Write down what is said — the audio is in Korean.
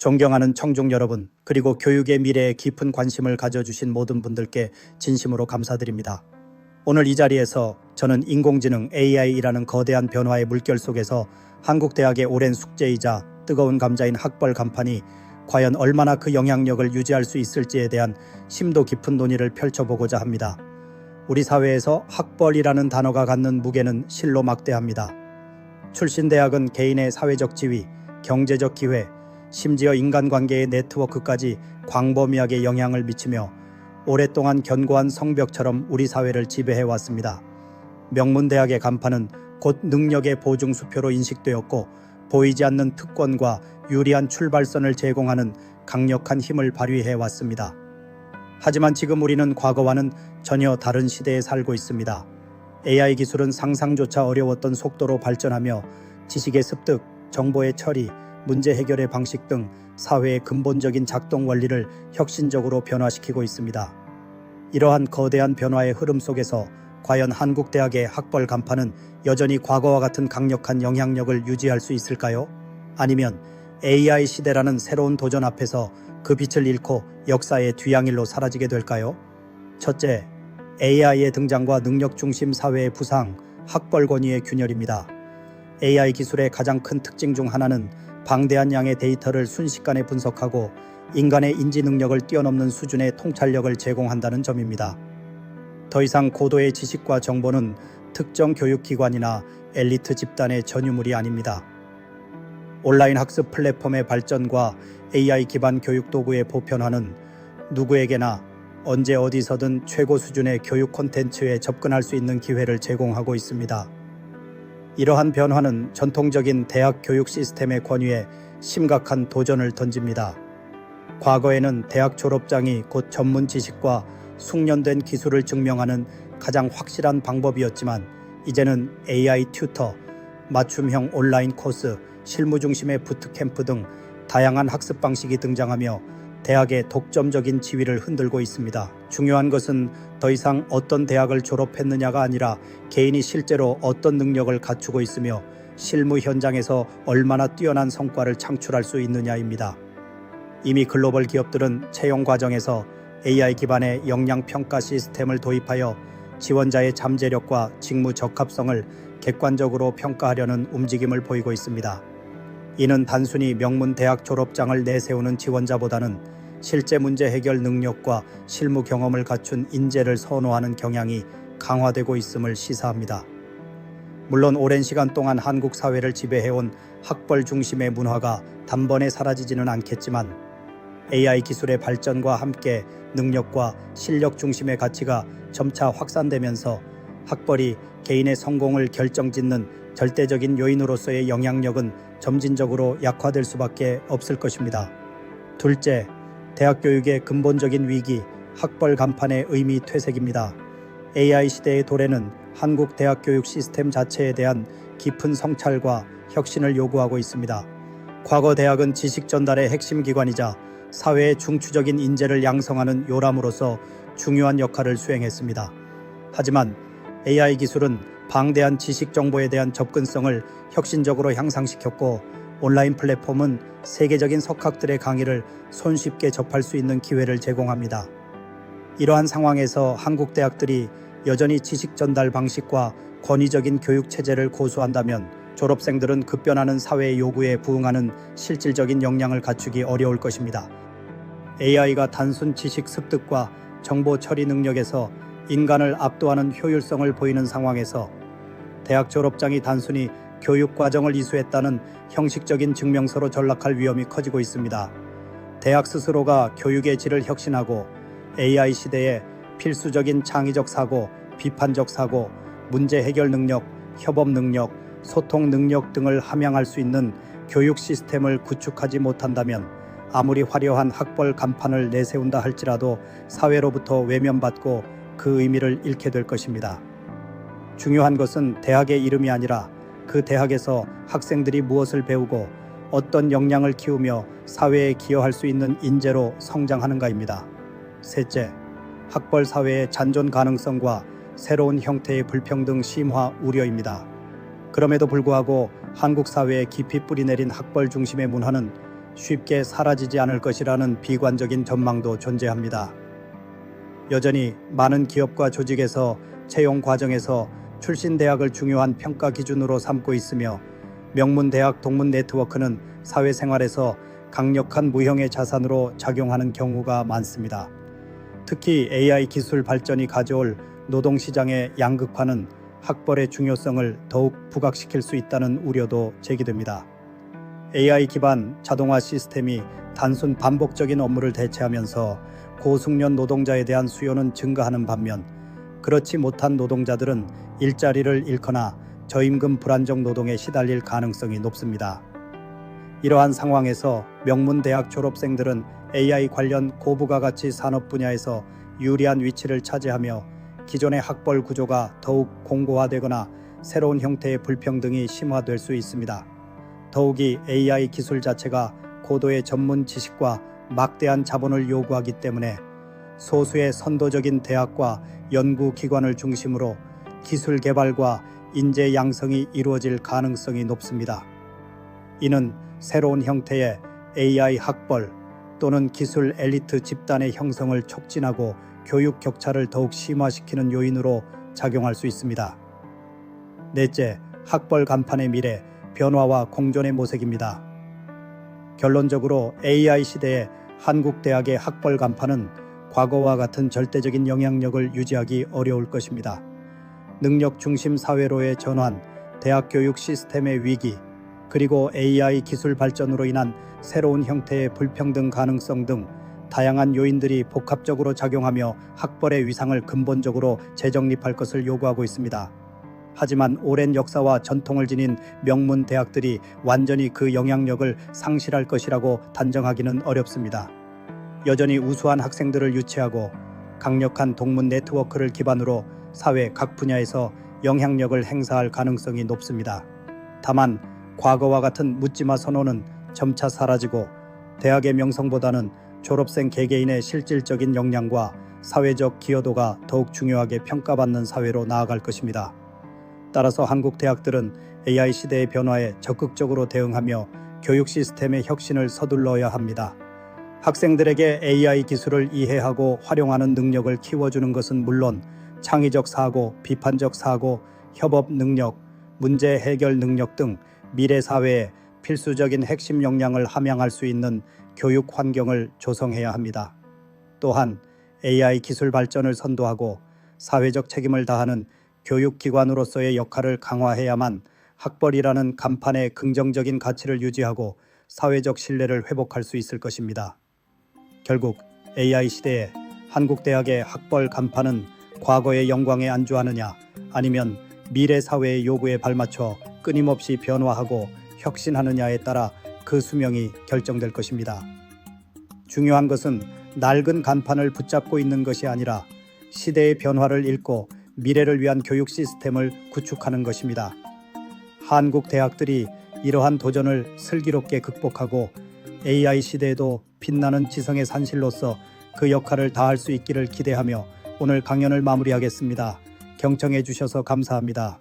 존경하는 청중 여러분, 그리고 교육의 미래에 깊은 관심을 가져주신 모든 분들께 진심으로 감사드립니다. 오늘 이 자리에서 저는 인공지능 AI라는 거대한 변화의 물결 속에서 한국 대학의 오랜 숙제이자 뜨거운 감자인 학벌 간판이 과연 얼마나 그 영향력을 유지할 수 있을지에 대한 심도 깊은 논의를 펼쳐보고자 합니다. 우리 사회에서 학벌이라는 단어가 갖는 무게는 실로 막대합니다. 출신 대학은 개인의 사회적 지위, 경제적 기회, 심지어 인간관계의 네트워크까지 광범위하게 영향을 미치며 오랫동안 견고한 성벽처럼 우리 사회를 지배해왔습니다. 명문대학의 간판은 곧 능력의 보증수표로 인식되었고 보이지 않는 특권과 유리한 출발선을 제공하는 강력한 힘을 발휘해왔습니다. 하지만 지금 우리는 과거와는 전혀 다른 시대에 살고 있습니다. AI 기술은 상상조차 어려웠던 속도로 발전하며 지식의 습득, 정보의 처리, 문제 해결의 방식 등 사회의 근본적인 작동 원리를 혁신적으로 변화시키고 있습니다. 이러한 거대한 변화의 흐름 속에서 과연 한국 대학의 학벌 간판은 여전히 과거와 같은 강력한 영향력을 유지할 수 있을까요? 아니면 AI 시대라는 새로운 도전 앞에서 그 빛을 잃고 역사의 뒤양일로 사라지게 될까요? 첫째, AI의 등장과 능력 중심 사회의 부상, 학벌 권위의 균열입니다. AI 기술의 가장 큰 특징 중 하나는 방대한 양의 데이터를 순식간에 분석하고 인간의 인지 능력을 뛰어넘는 수준의 통찰력을 제공한다는 점입니다. 더 이상 고도의 지식과 정보는 특정 교육기관이나 엘리트 집단의 전유물이 아닙니다. 온라인 학습 플랫폼의 발전과 AI 기반 교육 도구의 보편화는 누구에게나 언제 어디서든 최고 수준의 교육 콘텐츠에 접근할 수 있는 기회를 제공하고 있습니다. 이러한 변화는 전통적인 대학 교육 시스템의 권위에 심각한 도전을 던집니다. 과거에는 대학 졸업장이 곧 전문 지식과 숙련된 기술을 증명하는 가장 확실한 방법이었지만 이제는 AI 튜터, 맞춤형 온라인 코스, 실무 중심의 부트캠프 등 다양한 학습 방식이 등장하며 대학의 독점적인 지위를 흔들고 있습니다. 중요한 것은 더 이상 어떤 대학을 졸업했느냐가 아니라 개인이 실제로 어떤 능력을 갖추고 있으며 실무 현장에서 얼마나 뛰어난 성과를 창출할 수 있느냐입니다. 이미 글로벌 기업들은 채용 과정에서 AI 기반의 역량 평가 시스템을 도입하여 지원자의 잠재력과 직무 적합성을 객관적으로 평가하려는 움직임을 보이고 있습니다. 이는 단순히 명문 대학 졸업장을 내세우는 지원자보다는 실제 문제 해결 능력과 실무 경험을 갖춘 인재를 선호하는 경향이 강화되고 있음을 시사합니다. 물론 오랜 시간 동안 한국 사회를 지배해온 학벌 중심의 문화가 단번에 사라지지는 않겠지만 AI 기술의 발전과 함께 능력과 실력 중심의 가치가 점차 확산되면서 학벌이 개인의 성공을 결정짓는 절대적인 요인으로서의 영향력은 점진적으로 약화될 수밖에 없을 것입니다. 둘째, 대학 교육의 근본적인 위기, 학벌 간판의 의미 퇴색입니다. AI 시대의 도래는 한국 대학 교육 시스템 자체에 대한 깊은 성찰과 혁신을 요구하고 있습니다. 과거 대학은 지식 전달의 핵심 기관이자 사회의 중추적인 인재를 양성하는 요람으로서 중요한 역할을 수행했습니다. 하지만 AI 기술은 방대한 지식 정보에 대한 접근성을 혁신적으로 향상시켰고 온라인 플랫폼은 세계적인 석학들의 강의를 손쉽게 접할 수 있는 기회를 제공합니다. 이러한 상황에서 한국 대학들이 여전히 지식 전달 방식과 권위적인 교육 체제를 고수한다면 졸업생들은 급변하는 사회의 요구에 부응하는 실질적인 역량을 갖추기 어려울 것입니다. AI가 단순 지식 습득과 정보 처리 능력에서 인간을 압도하는 효율성을 보이는 상황에서 대학 졸업장이 단순히 교육 과정을 이수했다는 형식적인 증명서로 전락할 위험이 커지고 있습니다. 대학 스스로가 교육의 질을 혁신하고 AI 시대에 필수적인 창의적 사고, 비판적 사고, 문제 해결 능력, 협업 능력, 소통 능력 등을 함양할 수 있는 교육 시스템을 구축하지 못한다면 아무리 화려한 학벌 간판을 내세운다 할지라도 사회로부터 외면받고 그 의미를 잃게 될 것입니다. 중요한 것은 대학의 이름이 아니라 그 대학에서 학생들이 무엇을 배우고 어떤 역량을 키우며 사회에 기여할 수 있는 인재로 성장하는가입니다. 셋째, 학벌 사회의 잔존 가능성과 새로운 형태의 불평등 심화 우려입니다. 그럼에도 불구하고 한국 사회에 깊이 뿌리내린 학벌 중심의 문화는 쉽게 사라지지 않을 것이라는 비관적인 전망도 존재합니다. 여전히 많은 기업과 조직에서 채용 과정에서 출신 대학을 중요한 평가 기준으로 삼고 있으며 명문대학 동문 네트워크는 사회생활에서 강력한 무형의 자산으로 작용하는 경우가 많습니다. 특히 AI 기술 발전이 가져올 노동시장의 양극화는 학벌의 중요성을 더욱 부각시킬 수 있다는 우려도 제기됩니다. AI 기반 자동화 시스템이 단순 반복적인 업무를 대체하면서 고숙련 노동자에 대한 수요는 증가하는 반면 그렇지 못한 노동자들은 일자리를 잃거나 저임금 불안정 노동에 시달릴 가능성이 높습니다. 이러한 상황에서 명문대학 졸업생들은 AI 관련 고부가가치 산업 분야에서 유리한 위치를 차지하며 기존의 학벌 구조가 더욱 공고화되거나 새로운 형태의 불평등이 심화될 수 있습니다. 더욱이 AI 기술 자체가 고도의 전문 지식과 막대한 자본을 요구하기 때문에 소수의 선도적인 대학과 연구기관을 중심으로 기술 개발과 인재 양성이 이루어질 가능성이 높습니다. 이는 새로운 형태의 AI 학벌 또는 기술 엘리트 집단의 형성을 촉진하고 교육 격차를 더욱 심화시키는 요인으로 작용할 수 있습니다. 넷째, 학벌 간판의 미래, 변화와 공존의 모색입니다. 결론적으로 AI 시대의 한국 대학의 학벌 간판은 과거와 같은 절대적인 영향력을 유지하기 어려울 것입니다. 능력 중심 사회로의 전환, 대학 교육 시스템의 위기, 그리고 AI 기술 발전으로 인한 새로운 형태의 불평등 가능성 등 다양한 요인들이 복합적으로 작용하며 학벌의 위상을 근본적으로 재정립할 것을 요구하고 있습니다. 하지만 오랜 역사와 전통을 지닌 명문 대학들이 완전히 그 영향력을 상실할 것이라고 단정하기는 어렵습니다. 여전히 우수한 학생들을 유치하고 강력한 동문 네트워크를 기반으로 사회 각 분야에서 영향력을 행사할 가능성이 높습니다. 다만 과거와 같은 묻지마 선언은 점차 사라지고 대학의 명성보다는 졸업생 개개인의 실질적인 역량과 사회적 기여도가 더욱 중요하게 평가받는 사회로 나아갈 것입니다. 따라서 한국 대학들은 AI 시대의 변화에 적극적으로 대응하며 교육 시스템의 혁신을 서둘러야 합니다. 학생들에게 AI 기술을 이해하고 활용하는 능력을 키워주는 것은 물론 창의적 사고, 비판적 사고, 협업 능력, 문제 해결 능력 등 미래 사회에 필수적인 핵심 역량을 함양할 수 있는 교육 환경을 조성해야 합니다. 또한 AI 기술 발전을 선도하고 사회적 책임을 다하는 교육기관으로서의 역할을 강화해야만 학벌이라는 간판의 긍정적인 가치를 유지하고 사회적 신뢰를 회복할 수 있을 것입니다. 결국 AI 시대에 한국 대학의 학벌 간판은 과거의 영광에 안주하느냐 아니면 미래 사회의 요구에 발맞춰 끊임없이 변화하고 혁신하느냐에 따라 그 수명이 결정될 것입니다. 중요한 것은 낡은 간판을 붙잡고 있는 것이 아니라 시대의 변화를 읽고 미래를 위한 교육 시스템을 구축하는 것입니다. 한국 대학들이 이러한 도전을 슬기롭게 극복하고 AI 시대에도 빛나는 지성의 산실로서 그 역할을 다할 수 있기를 기대하며 오늘 강연을 마무리하겠습니다. 경청해 주셔서 감사합니다.